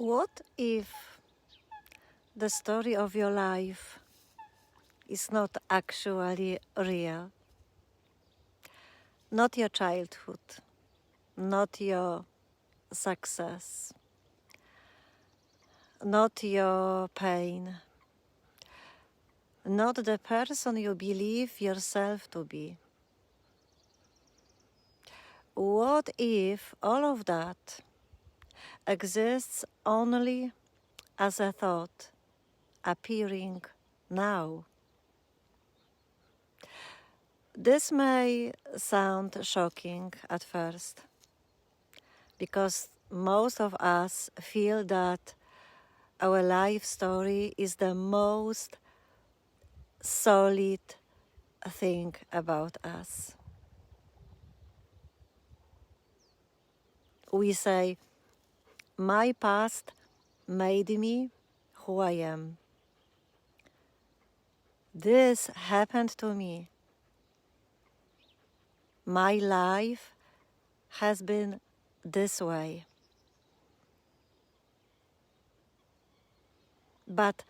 What if the story of your life is not actually real? Not your childhood, not your success, not your pain, not the person you believe yourself to be. What if all of that exists only as a thought appearing now? This may sound shocking at first, because most of us feel that our life story is the most solid thing about us. We say, my past made me who I am. This happened to me. My life has been this way. But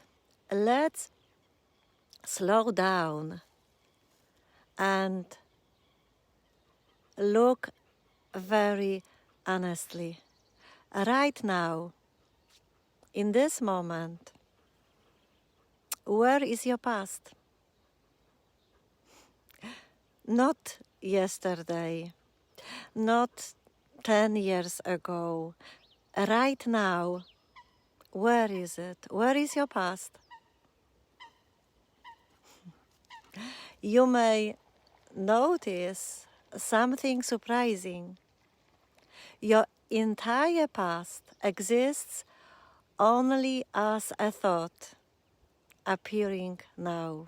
let's slow down and look very honestly. Right now, in this moment, where is your past? Not yesterday, not 10 years ago. Right now, where is it? Where is your past? You may notice something surprising. Your entire past exists only as a thought appearing now.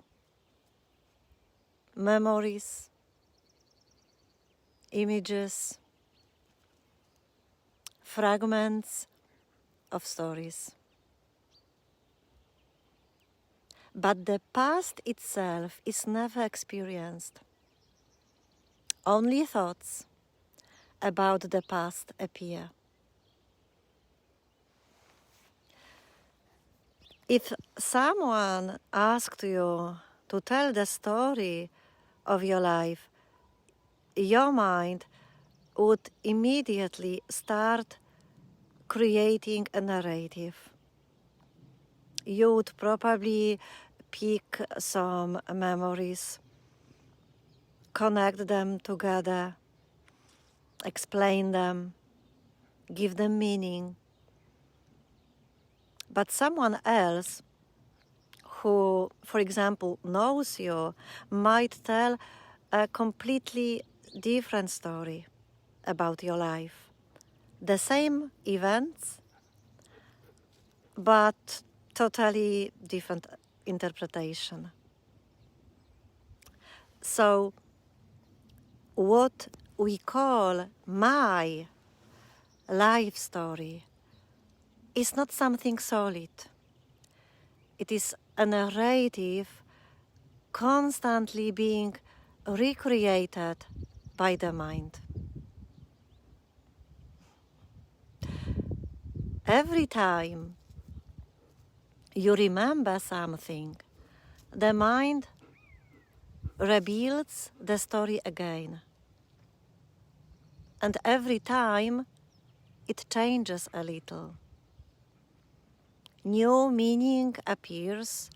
Memories, images, fragments of stories. But the past itself is never experienced. Only thoughts about the past appear. If someone asked you to tell the story of your life, your mind would immediately start creating a narrative. You would probably pick some memories, connect them together, explain them, give them meaning. But someone else who, for example, knows you, might tell a completely different story about your life. The same events, but totally different interpretation. So what we call my life story is not something solid. It is a narrative constantly being recreated by the mind. Every time you remember something, the mind rebuilds the story again. And every time it changes a little. New meaning appears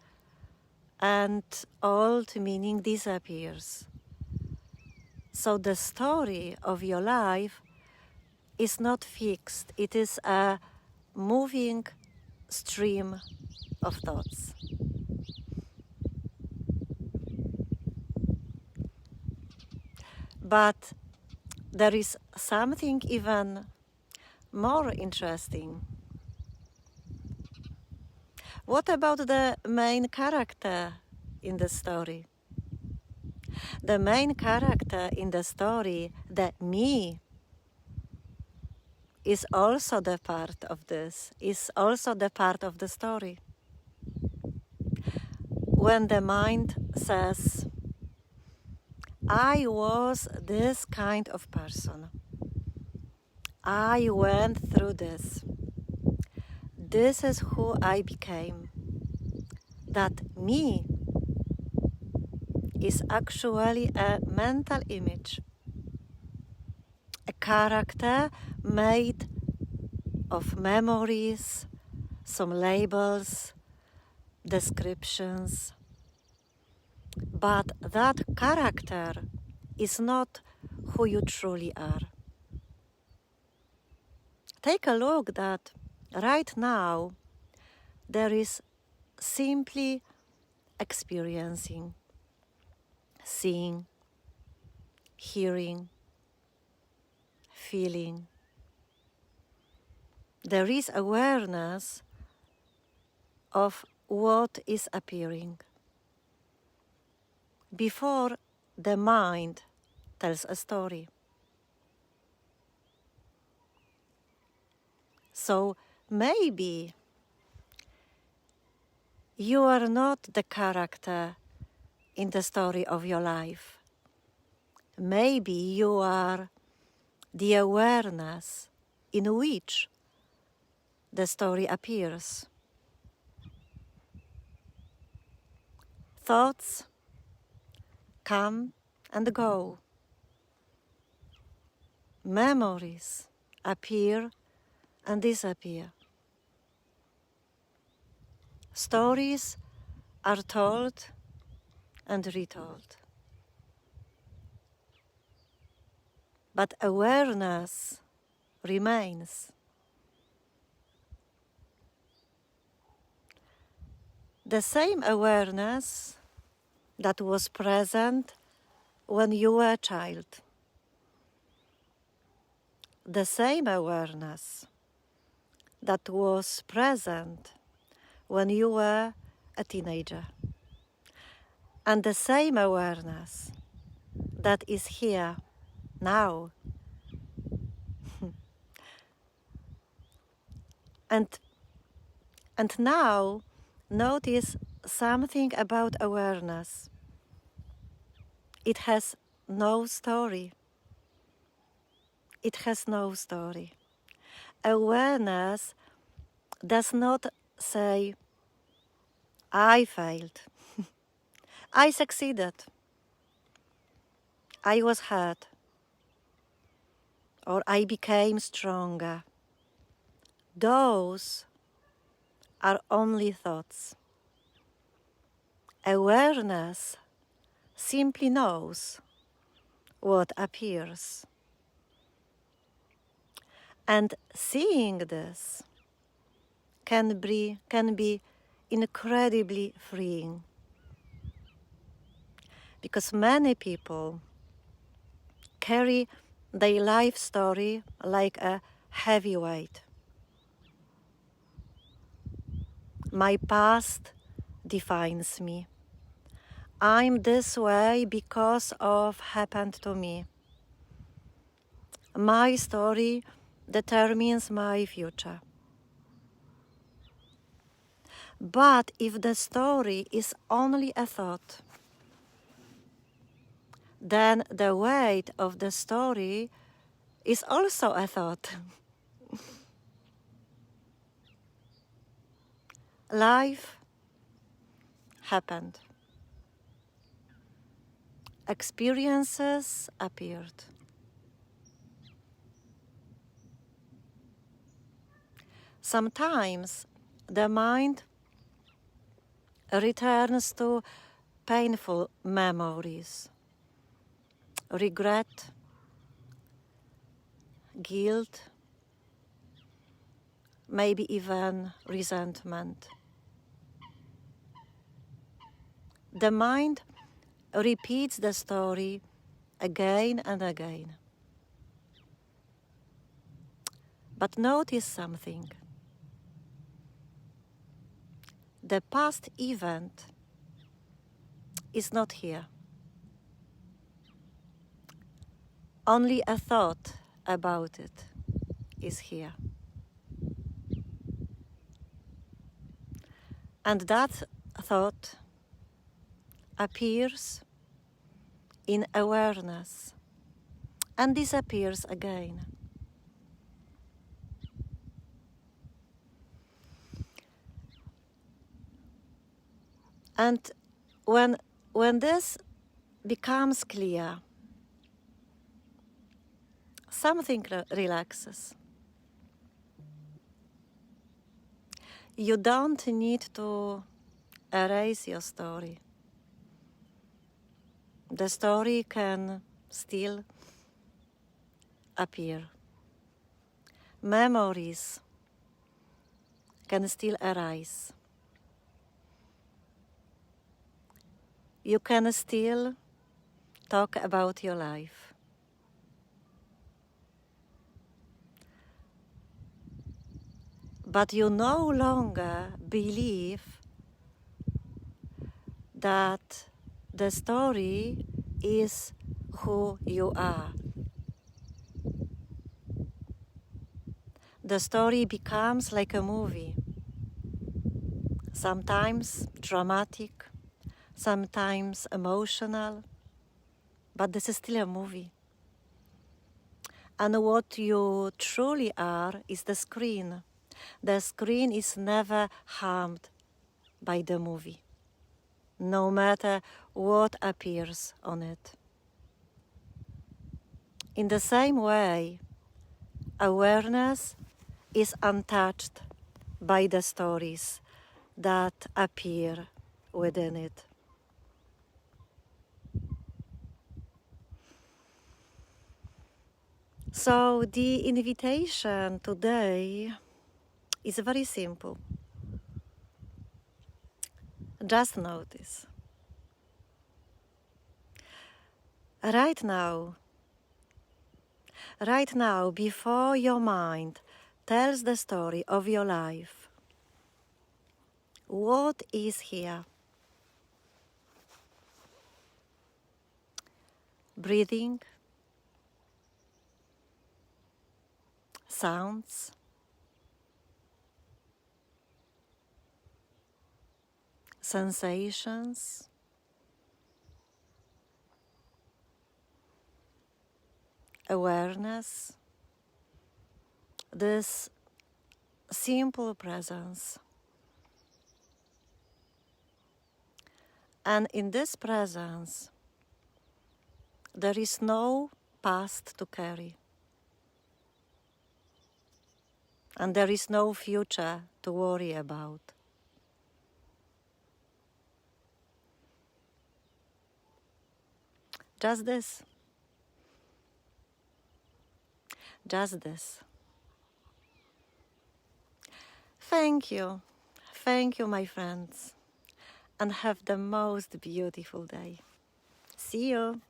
and old meaning disappears. So the story of your life is not fixed. It is a moving stream of thoughts. But there is something even more interesting. What about the main character in the story? The main character in the story, the me, is also the part of this, is also the part of the story. When the mind says, I was this kind of person, I went through this, this is who I became. That me is actually a mental image, a character made of memories, some labels, descriptions. But that character is not who you truly are. Take a look that right now there is simply experiencing, seeing, hearing, feeling. There is awareness of what is appearing before the mind tells a story. So maybe you are not the character in the story of your life. Maybe you are the awareness in which the story appears. Thoughts come and go. Memories appear and disappear. Stories are told and retold. But awareness remains. The same awareness that was present when you were a child. The same awareness that was present when you were a teenager. And the same awareness that is here now. And now, notice something about awareness. It has no story. It has no story. Awareness does not say, I failed. I succeeded. I was hurt. Or I became stronger. Those are only thoughts. Awareness simply knows what appears. And seeing this can be incredibly freeing. Because many people carry their life story like a heavy weight. My past defines me. I'm this way because of happened to me. My story determines my future. But if the story is only a thought, then the weight of the story is also a thought. Life happened. Experiences appeared. Sometimes the mind returns to painful memories, regret, guilt, maybe even resentment. The mind repeats the story again and again. But notice something. The past event is not here. Only a thought about it is here. And that thought appears in awareness and disappears again. And when this becomes clear, something relaxes. You don't need to erase your story. The story can still appear. Memories can still arise. You can still talk about your life. But you no longer believe that the story is who you are. The story becomes like a movie, sometimes dramatic, sometimes emotional, but this is still a movie. And what you truly are is the screen. The screen is never harmed by the movie, no matter what appears on it. In the same way, awareness is untouched by the stories that appear within it. So the invitation today is very simple. Just notice. Right now, before your mind tells the story of your life, what is here? Breathing, sounds, sensations, awareness, this simple presence. And in this presence, there is no past to carry. And there is no future to worry about. Just this. Just this. Thank you. Thank you, my friends. And have the most beautiful day. See you.